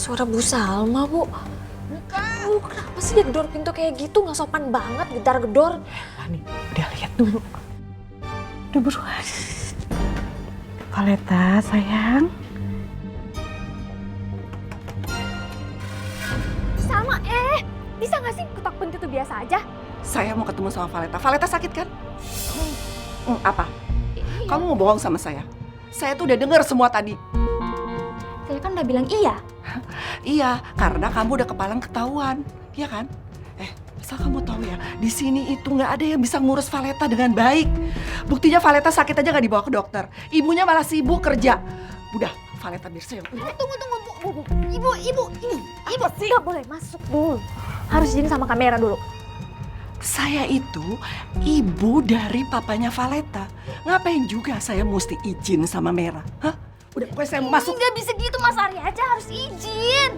suara Bu Salma, Bu. Bu, kenapa sih dia gedor pintu kayak gitu? Nggak sopan banget, gedar-gedor. Nih, udah lihat dulu. Udah buruan. Valeta, sayang. Salma, bisa nggak sih ketok pintu itu biasa aja? Saya mau ketemu sama Valeta. Valeta sakit kan? Apa? Kamu mau bohong sama saya? Saya tuh udah dengar semua tadi. Saya kan udah bilang iya. Iya, karena kamu udah kepalang ketahuan, iya kan? Asal kamu tahu ya, di sini itu nggak ada yang bisa ngurus Valeta dengan baik. Buktinya Valeta sakit aja nggak dibawa ke dokter. Ibunya malah sibuk kerja. Udah, Valeta biar saya. Tunggu, Bu. Ibu sih nggak boleh masuk dulu. Harus izin sama kamera dulu. Saya itu ibu dari papanya Valeta. Ngapain juga saya mesti izin sama Mera? Hah? Udah, pokoknya saya mau masuk. Nggak bisa gitu, Mas Arya aja harus izin.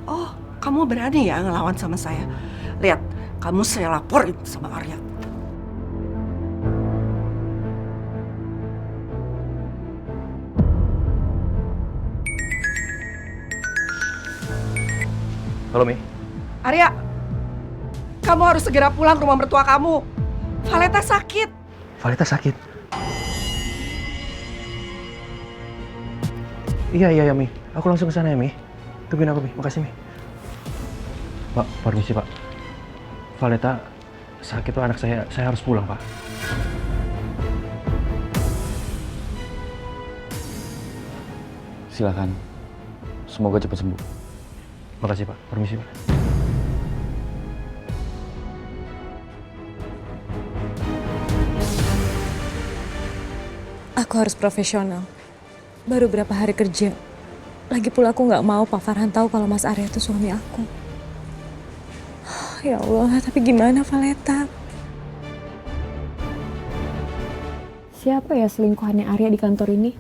Oh, kamu berani ya ngelawan sama saya? Lihat, kamu saya laporin sama Arya. Halo, Mi. Arya, kamu harus segera pulang ke rumah mertua kamu. Valeta sakit. Valeta sakit. Iya, Mi. Aku langsung ke sana ya, Mi. Tungguin aku, Mi. Makasih, Mi. Pak, permisi, Pak. Valeta sakit, Pak, anak saya. Saya harus pulang, Pak. Silakan. Semoga cepat sembuh. Makasih, Pak. Permisi, Pak. Aku harus profesional. Baru berapa hari kerja. Lagi pula aku nggak mau Pak Farhan tahu kalau Mas Arya itu suami aku. Ya Allah, tapi gimana Valeta? Siapa ya selingkuhannya Arya di kantor ini?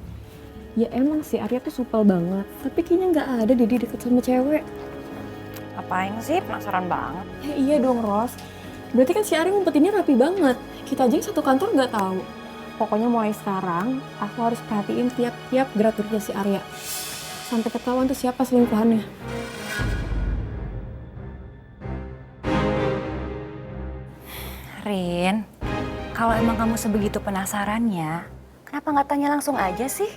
Ya emang sih Arya tuh supel banget, tapi kayaknya nggak ada dia deket sama cewek. Apain sih? Penasaran banget. Ya iya dong Ros, berarti kan si Arya ngumpetinnya rapi banget. Kita aja yang satu kantor nggak tahu. Pokoknya mulai sekarang aku harus perhatiin tiap-tiap gerak-geriknya si Arya. Sampai ketahuan tuh siapa selingkuhannya. Rin, kalau emang kamu sebegitu penasarannya, kenapa nggak tanya langsung aja sih?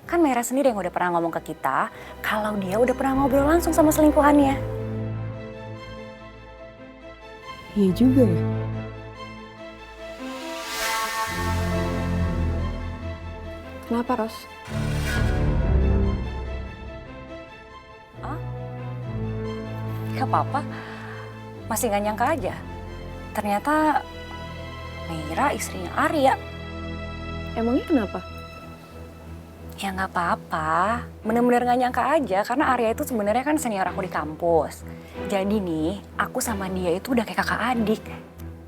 Kan Mera sendiri yang udah pernah ngomong ke kita kalau dia udah pernah ngobrol langsung sama selingkuhannya. Iya juga ya. Kenapa Ros? Gak apa-apa, masih gak nyangka aja. Ternyata Mera istrinya Arya. Emangnya kenapa? Ya nggak apa-apa, bener-bener gak nyangka aja karena Arya itu sebenarnya kan senior aku di kampus. Jadi nih, aku sama dia itu udah kayak kakak adik.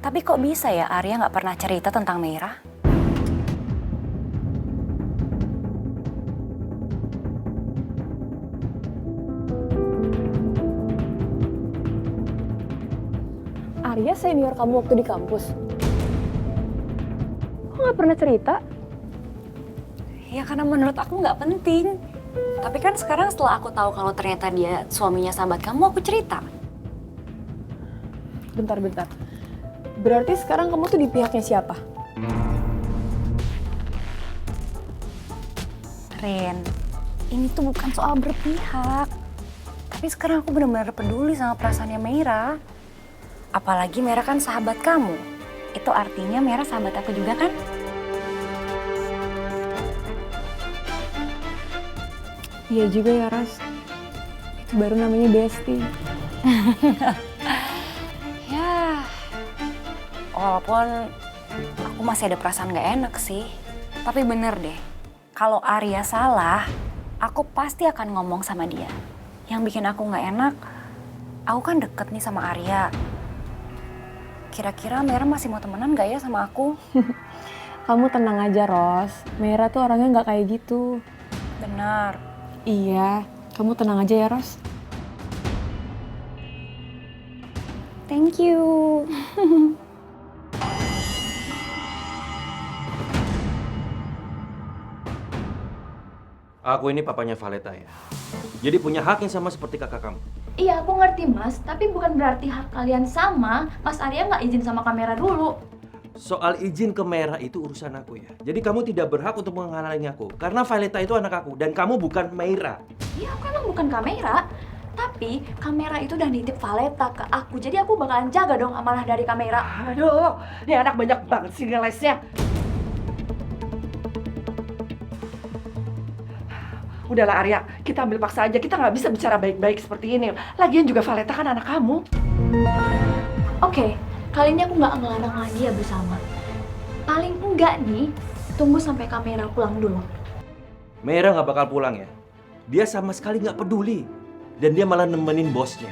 Tapi kok bisa ya Arya nggak pernah cerita tentang Mera? Arya senior kamu waktu di kampus. Kok nggak pernah cerita? Ya karena menurut aku nggak penting. Tapi kan sekarang setelah aku tahu kalau ternyata dia suaminya sahabat kamu, aku cerita. Bentar. Berarti sekarang kamu tuh di pihaknya siapa? Rin, ini tuh bukan soal berpihak. Tapi sekarang aku benar-benar peduli sama perasaannya Mera. Apalagi Mera kan sahabat kamu. Itu artinya Mera sahabat aku juga kan? Iya juga ya Ras. Itu baru namanya bestie. Ya, walaupun aku masih ada perasaan gak enak sih. Tapi bener deh, kalau Arya salah, aku pasti akan ngomong sama dia. Yang bikin aku gak enak, aku kan deket nih sama Arya. Kira-kira Mera masih mau temenan gak ya sama aku? Kamu tenang aja Ros. Mera tuh orangnya nggak kayak gitu. Benar. Iya, kamu tenang aja ya Ros. Thank you. Aku ini papanya Valeta ya. Jadi punya hak yang sama seperti kakak kamu. Iya, aku ngerti Mas, tapi bukan berarti hak kalian sama. Mas Arya nggak izin sama kamera dulu. Soal izin ke Mera itu urusan aku ya. Jadi kamu tidak berhak untuk menghalangi aku. Karena Violeta itu anak aku dan kamu bukan Meira. Iya, aku emang bukan kamera. Tapi kamera itu udah nitip Violeta ke aku. Jadi aku bakalan jaga dong amanah dari kamera. Aduh, ini anak banyak banget sih ngelesnya. Udahlah Arya, kita ambil paksa aja. Kita nggak bisa bicara baik-baik seperti ini. Lagian juga Violeta kan anak kamu. Oke, kali ini aku nggak ngelarang lagi ya bersama. Paling enggak nih, tunggu sampai kamera pulang dulu. Meira nggak bakal pulang ya. Dia sama sekali nggak peduli. Dan dia malah nemenin bosnya.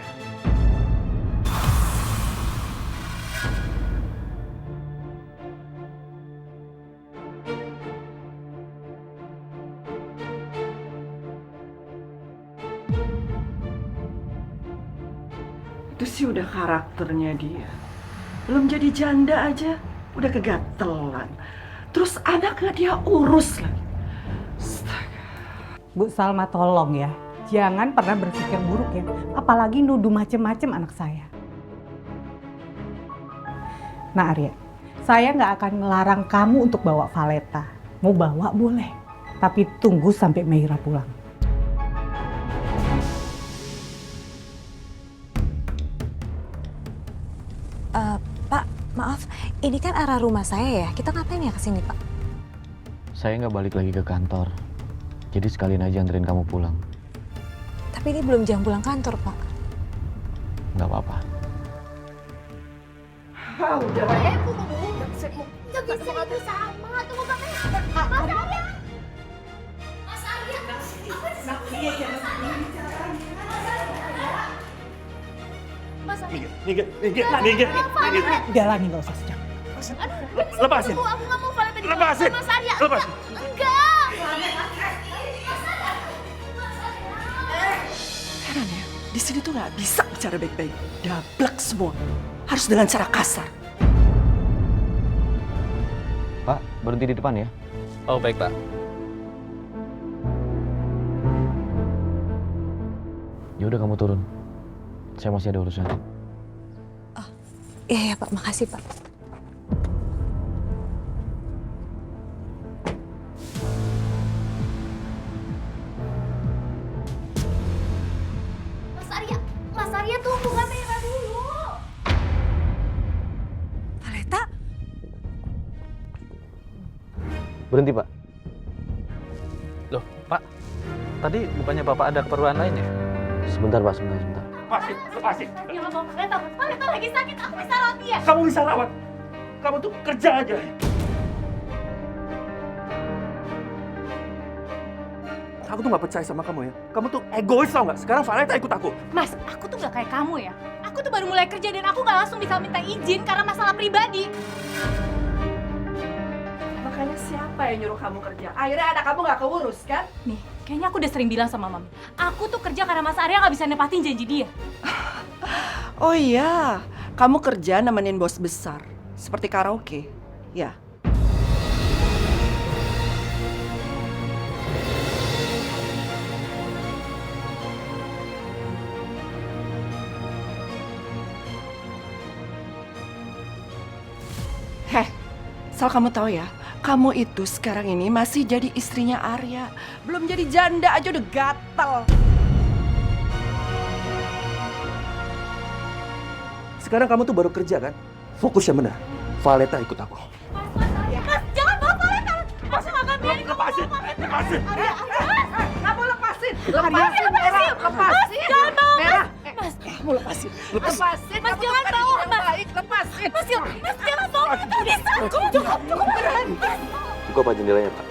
Itu sih udah karakternya dia. Belum jadi janda aja, udah kegatelan. Terus anaknya dia urus lagi. Astaga. Bu Salma tolong ya, jangan pernah berpikir buruk ya, apalagi nuduh macem-macem anak saya. Nah Arya, saya nggak akan ngelarang kamu untuk bawa Violeta. Mau bawa boleh, tapi tunggu sampai Meira pulang. Pak, maaf, ini kan arah rumah saya ya. Kita ngapain ya kesini, Pak? Saya nggak balik lagi ke kantor. Jadi sekalian aja anterin kamu pulang. Tapi ini belum jam pulang kantor, Pak. Nggak apa-apa. Udah. Nggak bisa bersama, tunggu kamera. Mas Arya! Mas Arya! Mas Arya! Minggir. Udah lah nih, nggak usah sejak. Lepasin. Aku nggak mau Violeta di Lepasin. Mas Arya! Lepasin. Enggak! Heran ya, di sini tuh nggak bisa bicara baik-baik. Dablek semua. Harus dengan cara kasar. Pak, berhenti di depan ya. Oh baik Pak. Ya udah kamu turun. Saya masih ada urusan. Iya, ya, Pak. Makasih, Pak. Mas Arya tunggu kamera dulu. Violeta? Berhenti, Pak. Loh Pak, tadi bukannya Bapak ada keperluan lain ya? Sebentar, Pak, sebentar. Lepasin. Ya nggak mau Violeta, Mas Violeta lagi sakit. Aku bisa rawat dia. Kamu bisa rawat. Kamu tuh kerja aja. Aku tuh nggak percaya sama kamu ya. Kamu tuh egois tau nggak? Sekarang Violeta ikut aku. Mas, aku tuh gak kayak kamu ya. Aku tuh baru mulai kerja dan aku gak langsung bisa minta izin karena masalah pribadi. Makanya siapa yang nyuruh kamu kerja? Akhirnya anak kamu nggak keurus kan? Nih, kayaknya aku udah sering bilang sama Mami. Aku tuh kerja karena Mas Arya gak bisa nepatin janji dia. Oh iya, kamu kerja nemenin bos besar. Seperti karaoke, ya. Asal kamu tahu ya, kamu itu sekarang ini masih jadi istrinya Arya. Belum jadi janda aja udah gatel. Sekarang kamu tuh baru kerja kan? Fokus yang benar. Violeta ikut aku. Mas, jangan bawa Violeta. Aku nggak akan biarin kamu bawa Violeta. Lepasin. Kamu lepasin. Lepasin. Lepasin. Jangan bawa. Merah. Mas, kamu lepasin. Lepasin. Mas, Kamu jangan kerja bawa, yang Mas. baik. Lepasin. Mas, jangan bawa Violeta. Cukup. Buka Pak jendelanya, Pak.